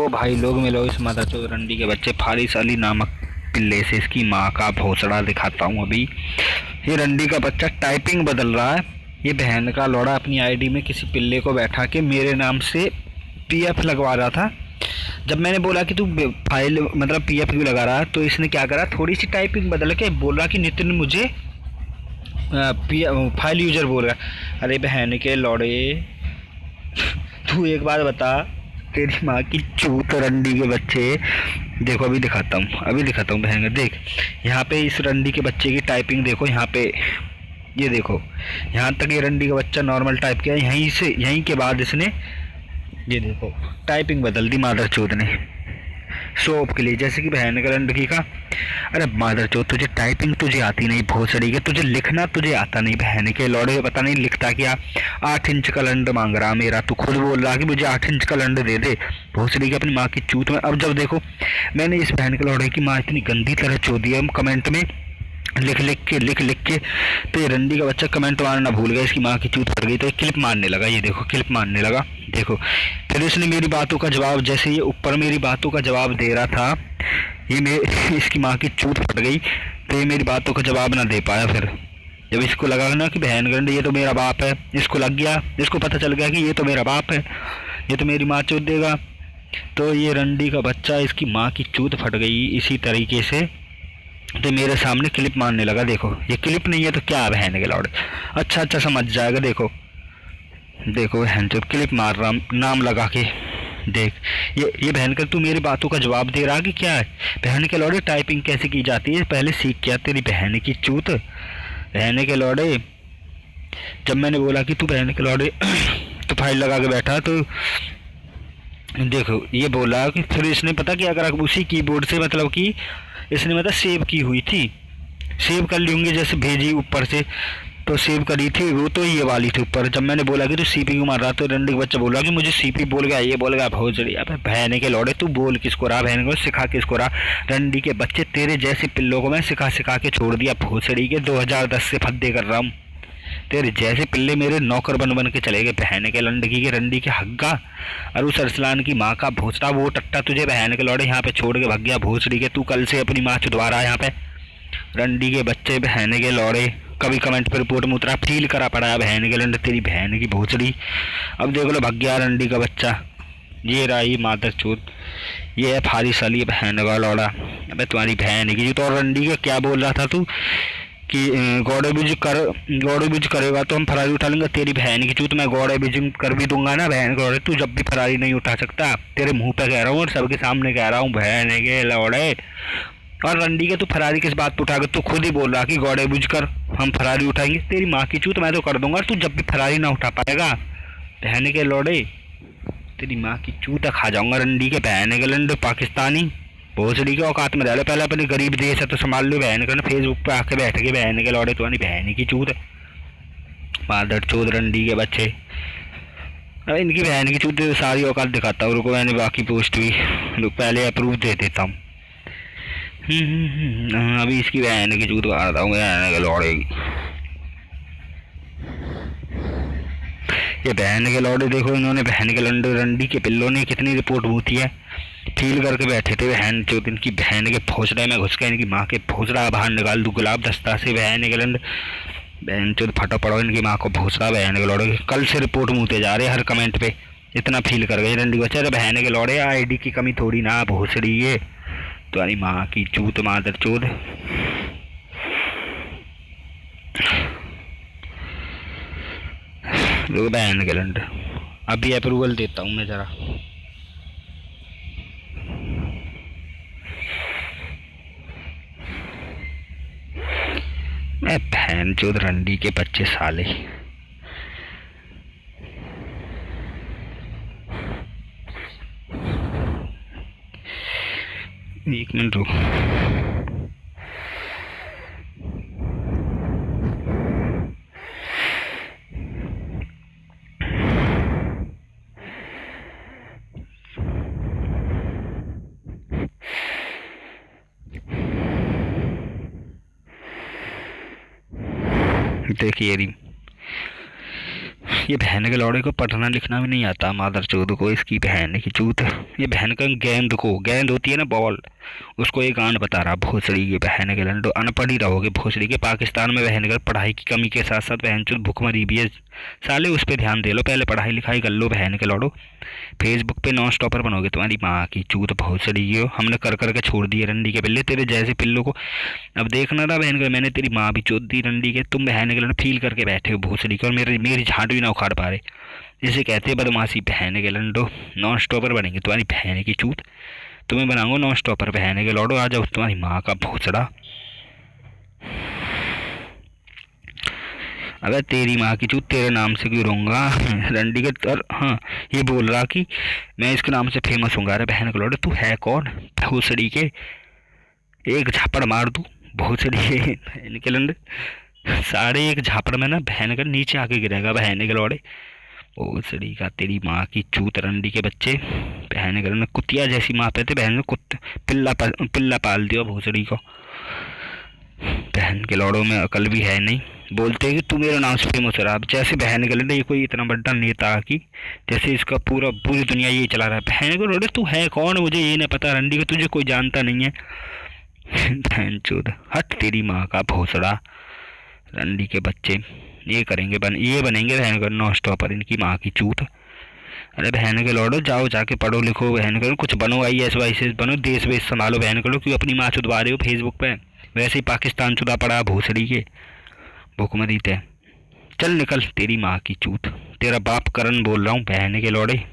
भाई लोग मिलो इस मदरचोद रंडी के बच्चे फारिस अली नामक पिल्ले से इसकी माँ का भोसड़ा दिखाता हूँ अभी। ये रंडी का बच्चा टाइपिंग बदल रहा है। ये बहन का लौड़ा अपनी आईडी में किसी पिल्ले को बैठा के मेरे नाम से पीएफ लगवा रहा था। जब मैंने बोला कि तू फाइल मतलब पीएफ क्यों लगा रहा है, तो इसने क्या करा, थोड़ी सी टाइपिंग बदल के बोल रहा कि नितिन मुझे फाइल यूजर बोल रहा है। अरे बहन के लौड़े तू एक बात बता, तेरी माँ की चूत रंडी के बच्चे। देखो अभी दिखाता हूँ बहन का। देख यहाँ पे इस रंडी के बच्चे की टाइपिंग देखो, यहाँ पे ये देखो, यहाँ तक ये रंडी का बच्चा नॉर्मल टाइप किया, यहीं के बाद इसने ये देखो टाइपिंग बदल दी मादरचोद ने शोप के लिए, जैसे कि बहन का रंडगी का। अरे मादरचोद तुझे टाइपिंग तुझे आती नहीं भोसड़ी के, तुझे लिखना तुझे आता नहीं बहन के लौड़े, पता नहीं लिखता क्या। 8 इंच का लंड मांग रहा मेरा, तू खुद बोल रहा कि मुझे 8 इंच का लंड दे दे भोसड़ी के अपनी माँ की चूत में। अब जब देखो मैंने इस बहन के लौड़े की माँ इतनी गंदी तरह चोदी है कमेंट में लिख लिख के, तो ये रंडी का बच्चा कमेंट मारना भूल गया, इसकी माँ की चूत पड़ गई तो ये क्लिप मारने लगा। ये देखो क्लिप मारने लगा, देखो। फिर इसने मेरी बातों का जवाब, जैसे ये ऊपर मेरी बातों का जवाब दे रहा था, इसकी माँ की चूत फट गई, तो ये मेरी बातों का जवाब ना दे पाया। फिर जब इसको लगा ना कि बहन गंड ये तो मेरा बाप है, इसको लग गया, इसको पता चल गया कि ये तो मेरा बाप है, ये तो मेरी माँ चूत देगा, तो ये रंडी का बच्चा इसकी माँ की चूत फट गई इसी तरीके से, तो मेरे सामने क्लिप मारने लगा। देखो ये क्लिप नहीं है तो क्या है बहन के लौड़े, अच्छा समझ जाएगा। देखो बहन चोद क्लिप मार रहा नाम लगा के। देख ये बहन का, तू मेरी बातों का जवाब दे रहा कि क्या है बहन के लौड़े, टाइपिंग कैसे की जाती है पहले सीख क्या तेरी बहन की चूत। बहन के लौड़े जब मैंने बोला कि तू बहन के लौड़े तो फाइल लगा के बैठा, तो देखो ये बोला कि फिर इसने पता क्या करा, उसी कीबोर्ड से मतलब कि इसने मतलब सेव की हुई थी, सेव कर ली होंगी जैसे भेजी ऊपर से, तो सेव करी थी वो, तो ये वाली थी ऊपर। जब मैंने बोला कि तू सीपी क्यों मार रहा, तो रंडी का बच्चा बोला कि मुझे सीपी बोल गया, ये बोल गया भोसड़ी। अब बहन के लौड़े तू बोल किसको रहा, बहन को सिखा किसको रहा। रंडी के बच्चे तेरे जैसे पिल्लों को मैं सिखा के छोड़ दिया भोसड़ी के, 2010 से फद्दे कर रहा हूँ। तेरे जैसे पिल्ले मेरे नौकर बन के चले गए बहन के लंडगी के रंडी के हग्गा। और उस अरसलान की माँ का भोसड़ा वो टट्टा तुझे बहन के लौड़े यहाँ पे छोड़ के भाग गया भोसड़ी के। तू कल से अपनी माँ चुदवा रहा है यहाँ पे रंडी के बच्चे बहन के लौड़े। कभी कमेंट पे रिपोर्ट में उतरा फील करा पड़ा है बहन के लंड तेरी बहन की भोसड़ी। अब देख लो भाग गया रंडी का बच्चा। ये रही मादर चोद, ये है फारिस अली बहन का लौड़ा। अबे तुम्हारी बहन की तो। और रंडी का क्या बोल रहा था तू कि गौड़े बीज करेगा तो हम फरारी उठा लेंगे। तेरी बहन की चूत, मैं गौड़े बीज कर भी दूंगा ना बहन गौड़े, तू जब भी फरारी नहीं उठा सकता। तेरे मुंह पे कह रहा हूँ और सबके सामने कह रहा हूँ बहन के लौड़े। और रंडी के तू फरारी किस बात पे उठा, तू खुद ही बोल रहा कि गौड़े बीज कर हम फरारी उठाएंगे। तेरी माँ की चूत मैं तो कर दूंगा, तू जब भी फरारी ना उठा पाएगा बहन के लौड़े, तेरी माँ की चूत खा जाऊंगा। रंडी के बहन के लंड पाकिस्तानी भोसड़ी के औकात में रह लो, पहले अपने गरीब देश है तो संभाल लो बहन का ना। फेसबुक पे आके बैठ के बहन के लौड़े तुम्हारी बहन की चूत मादर चोद रंडी के बच्चे। अरे इनकी बहन की चूत सारी औकात दिखाता हूँ, रुको मैंने बाकी पोस्ट भी पहले अप्रूव दे देता हूँ। अभी इसकी बहन की चूत मारता हूँ बहन के लौड़े की। ये बहन के लौड़े देखो, इन्होंने बहन के रंडी के पिल्लों ने कितनी रिपोर्ट बूथी है, फील करके बैठे थे बहन चोद। इनकी बहन के भोसड़े में घुस के इनकी माँ के भोसड़ा बाहर निकाल दूँ गुलाब दस्ता से बहन के लंड। बहन चोद फटो पड़ो इनकी माँ को भोसड़ा बहन के लौड़े। कल से रिपोर्ट मूते जा रहे हर कमेंट पे, इतना फील कर गए रंडी बच्चे। अरे बहन के लौड़े आईडी की कमी थोड़ी ना भोसड़ी ये तुम्हारी माँ की चूत मादर चोद। बहन के लंड अभी अप्रूवल देता हूँ मैं जरा। मैं बहन चोद रंडी के बच्चे साले। एक मिनट रुक, देखिए ये बहन के लौड़े को पढ़ना लिखना भी नहीं आता, मादर चौध को, इसकी बहन की चूत। ये बहन का गेंद होती है ना, बॉल, उसको एक आन बता रहा भोसड़ी के बहन के लंडो। अनपढ़ ही रहोगे भोसड़ी के। पाकिस्तान में बहन कर पढ़ाई की कमी के साथ साथ बहन चौध भुखमरी भी है साले, उस पर ध्यान दे लो, पहले पढ़ाई लिखाई कर लो बहन के लौड़ो। फेसबुक पे नॉन स्टॉपर बनोगे, तुम्हारी माँ की चूत भोसड़ी की हो। हमने कर कर के छोड़ दिए रंडी के पिल्ले, तेरे जैसे पिल्लों को अब देखना था बहन का। मैंने तेरी माँ भी चोद दी रंडी के, तुम बहन के लंडो फील करके बैठे हो भोसड़ी के, और मेरी झाट भी ना उखाड़ पा रहे। इसे कहते हैं बदमाशी बहन के लंडो। नॉन स्टॉपर बनेंगे तुम्हारी बहन की चूत, तुम्हें बनाऊंगा नॉन स्टॉपर बहन के लौड़ो। आ जाओ तुम्हारी माँ का भोसड़ा। अगर तेरी माँ की चूत तेरे नाम से क्यों रहूँगा रंडी के। और हाँ, ये बोल रहा कि मैं इसके नाम से फेमस हूँगा। अरे बहन के लौड़े, तू है कौन भोसड़ी के? एक झापड़ मार दूँ भोसड़ी के बहन के लंडे, साढ़े एक झापड़ में ना बहन का नीचे आके गिरेगा बहन के लौड़े। भोसड़ी का तेरी माँ की चूत रंडी के बच्चे, बहन के लंडे कुतिया जैसी माँ पे थे बहन ने, पिल्ला पाल दिया भोसड़ी को। बहन के लौड़ों में अकल भी है नहीं, बोलते हैं कि तू मेरे नाम से फेमस हो रहा। अब जैसे बहन के लौड़े ये कोई इतना बड़ा नेता की जैसे इसका पूरी दुनिया ये चला रहा है। बहन के लौड़े तू है कौन, मुझे ये नहीं पता रंडी को, तुझे कोई जानता नहीं है बहन चोद, हट तेरी माँ का भोसड़ा। रंडी के बच्चे ये करेंगे ये बनेंगे बहन का नॉन स्टॉपर, इनकी माँ की चूत। अरे बहन के लौड़ो, जाओ जाके पढ़ो लिखो बहन करो, कुछ बनो, IAS वाईएएस बनो, देश वेश संभालो बहन करो। क्यों अपनी माँ चुदवा रहे हो फेसबुक पे? वैसे ही पाकिस्तान चुदा पड़ा भोसड़ी के, भुखमरी तय। चल निकल तेरी माँ की चूत, तेरा बाप करण बोल रहा हूँ बहन के लौड़े।